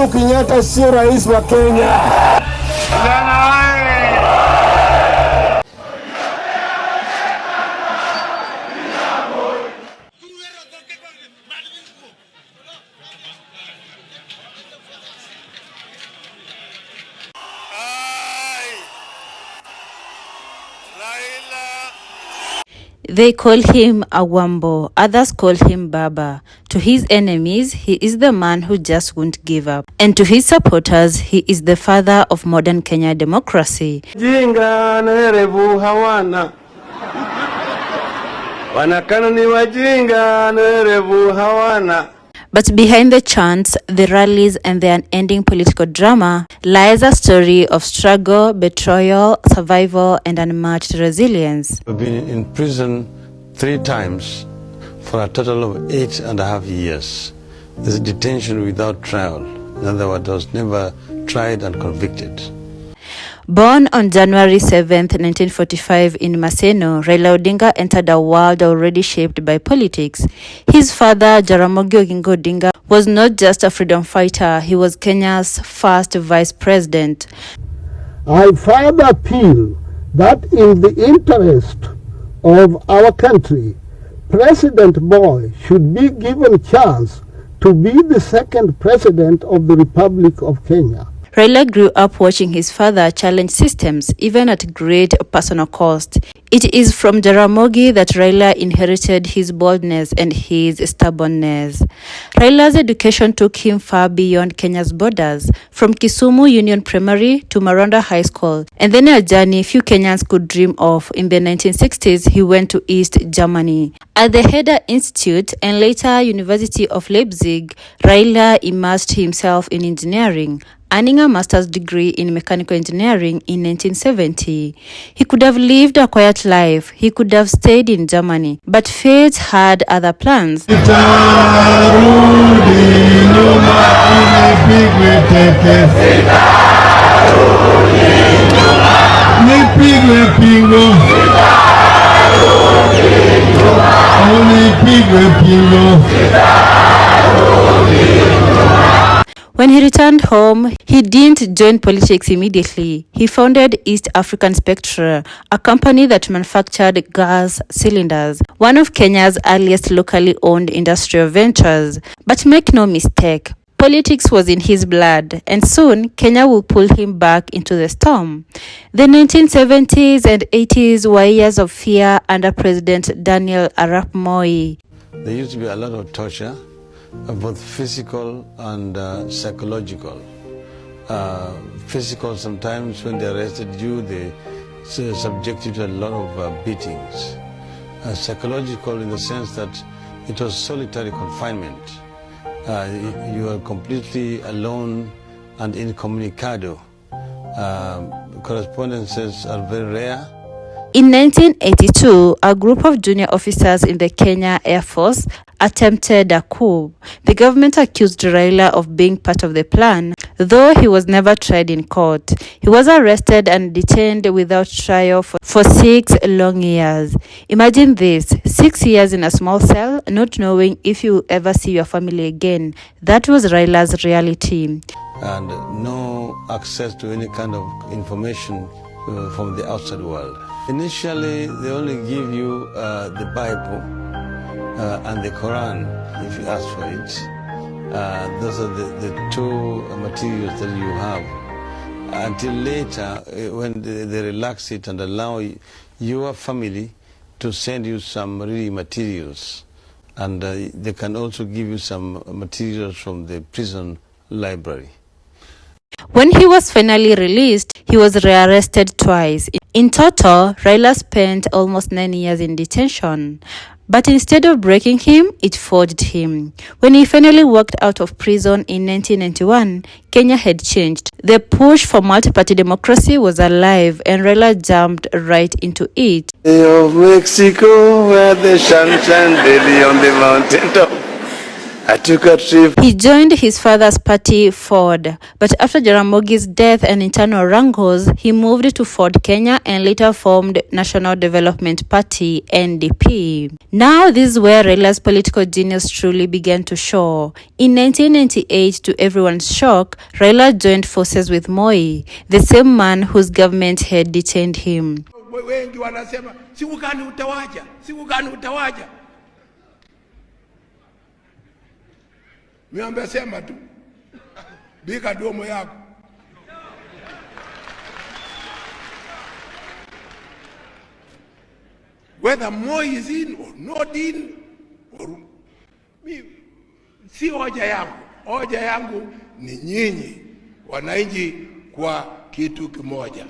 Uhuru Kenyatta sio rais wa Kenya. They call him Awambo, others call him Baba. To his enemies, he is the man who just won't give up. And to his supporters, he is the father of modern Kenya democracy. Jinga nerevu hawana. Wanakana ni wajinga nerevu hawana. But behind the chants, the rallies, and the unending political drama lies a story of struggle, betrayal, survival, and unmatched resilience. I've been in prison 3 times for a total of 8.5 years. This is detention without trial. In other words, I was never tried and convicted. Born on January 7, 1945 in Maseno, Raila Odinga entered a world already shaped by politics. His father, Jaramogi Oginga Odinga, was not just a freedom fighter, he was Kenya's first vice president. I further appeal that in the interest of our country, President Boy should be given a chance to be the second president of the Republic of Kenya. Raila grew up watching his father challenge systems, even at great personal cost. It is from Jaramogi that Raila inherited his boldness and his stubbornness. Raila's education took him far beyond Kenya's borders, from Kisumu Union Primary to Maronda High School, and then a journey few Kenyans could dream of. In the 1960s, he went to East Germany. At the Herder Institute and later University of Leipzig, Raila immersed himself in engineering, earning a master's degree in mechanical engineering in 1970. He could have lived a quiet life. He could have stayed in Germany, but fate had other plans. When he returned home, he didn't join politics immediately. He founded East African Spectra, a company that manufactured gas cylinders, one of Kenya's earliest locally owned industrial ventures. But make no mistake, politics was in his blood, and soon Kenya will pull him back into the storm. The 1970s and 80s were years of fear under President Daniel Arap Moi. There used to be a lot of torture, both physical and psychological. Physical, sometimes when they arrested you, they subject you to a lot of beatings. Psychological in the sense that it was solitary confinement. You are completely alone and incommunicado. Correspondences are very rare. In 1982, a group of junior officers in the Kenya Air Force attempted a coup. The government accused Raila of being part of the plan, though he was never tried in court. He was arrested and detained without trial for 6 long years. Imagine this, 6 years in a small cell, not knowing if you ever see your family again. That was Raila's reality. And no access to any kind of information from the outside world. Initially, they only give you the Bible and the Quran if you ask for it. Those are the 2 materials that you have. Until later, when they relax it and allow your family to send you some really materials. And they can also give you some materials from the prison library. When he was finally released, he was rearrested twice. In total, Raila spent almost 9 years in detention. But instead of breaking him, it forged him. When he finally walked out of prison in 1991, Kenya had changed. The push for multi-party democracy was alive, and Raila jumped right into it. Of Mexico, where the sun shines daily on the mountain top. I took a trip. He joined his father's party, Ford, but after Jaramogi's death and internal wrangles, he moved to Ford Kenya and later formed National Development Party, NDP. Now this is where Raila's political genius truly began to show. In 1998, to everyone's shock, Raila joined forces with Moi, the same man whose government had detained him. Wengi wanasema siku gani utawaja, siku gani utawaja. Miambia sema tu, bika domo yako. Whether Moi is in or not in, or si hoja yangu. Hoja yangu ni nyinyi wananchi kwa kitu kimoja.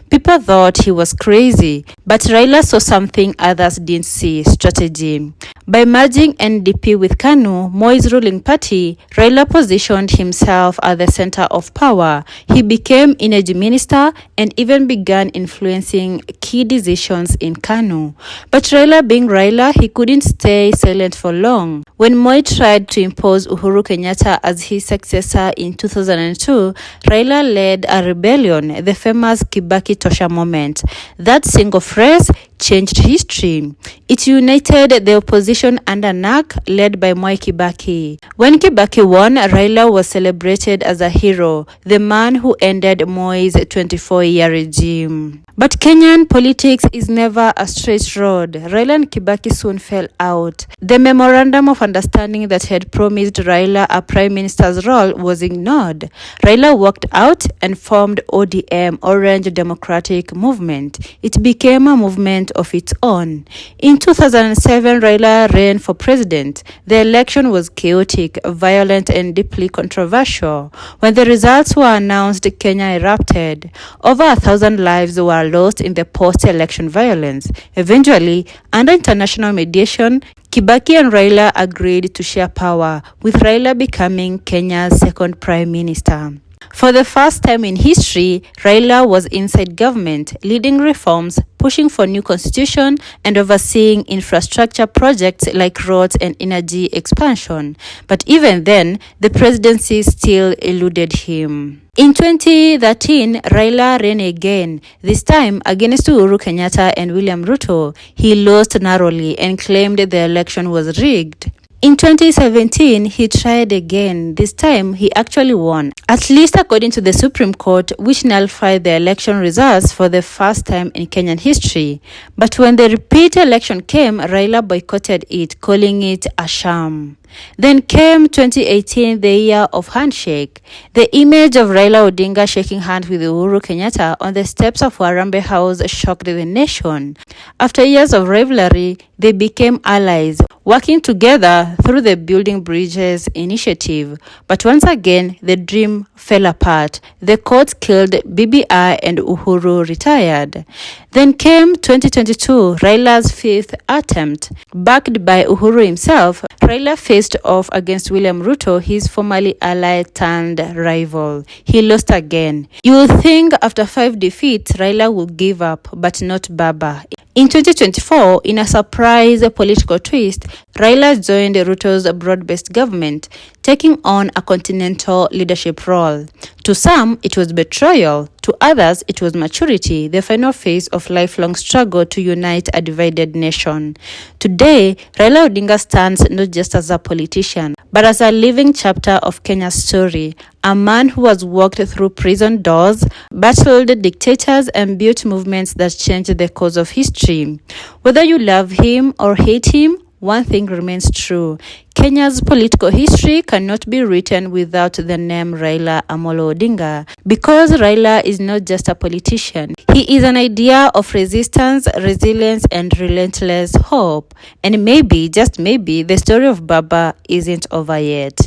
People thought he was crazy, but Raila saw something others didn't see: strategy. By merging NDP with KANU, Moi's ruling party, Raila positioned himself at the center of power. He became energy minister and even began influencing key decisions in KANU. But Raila being Raila, he couldn't stay silent for long. When Moi tried to impose Uhuru Kenyatta as his successor in 2002, Raila led a rebellion, the famous Kibaki Tosha moment. That single phrase changed history. It united the opposition under NAC led by Moi Kibaki. When Kibaki won, Raila was celebrated as a hero, the man who ended Moi's 24-year regime. But Kenyan politics is never a straight road. Raila and Kibaki soon fell out. The memorandum of understanding that had promised Raila a prime minister's role was ignored. Raila walked out and formed ODM, Orange Democratic Movement. It became a movement of its own. In 2007, Raila ran for president. The election was chaotic, violent, and deeply controversial. When the results were announced, Kenya erupted. Over 1,000 lives were lost in the post-election violence. Eventually, under international mediation, Kibaki and Raila agreed to share power, with Raila becoming Kenya's second prime minister. For the first time in history, Raila was inside government, leading reforms, pushing for new constitution, and overseeing infrastructure projects like roads and energy expansion. But even then, the presidency still eluded him. In 2013, Raila ran again, this time against Uhuru Kenyatta and William Ruto. He lost narrowly and claimed the election was rigged. In 2017, he tried again. This time, he actually won, at least according to the Supreme Court, which nullified the election results for the first time in Kenyan history. But when the repeat election came, Raila boycotted it, calling it a sham. Then came 2018, the year of handshake. The image of Raila Odinga shaking hands with Uhuru Kenyatta on the steps of Harambee House shocked the nation. After years of rivalry, they became allies, working together through the Building Bridges initiative. But once again, the dream fell apart. The courts killed BBI and Uhuru retired. Then came 2022, Raila's fifth attempt. Backed by Uhuru himself, Raila faced off against William Ruto, his formerly ally turned rival. He lost again. You would think after 5 defeats, Raila would give up, but not Baba. In 2024, in a surprise political twist, Raila joined Ruto's broad-based government, taking on a continental leadership role. To some, it was betrayal. To others, it was maturity, the final phase of lifelong struggle to unite a divided nation. Today, Raila Odinga stands not just as a politician, but as a living chapter of Kenya's story, a man who has walked through prison doors, battled dictators, and built movements that changed the course of history. Whether you love him or hate him, one thing remains true. Kenya's political history cannot be written without the name Raila Amolo Odinga, because Raila is not just a politician. He is an idea of resistance, resilience, and relentless hope. And maybe, just maybe, the story of Baba isn't over yet.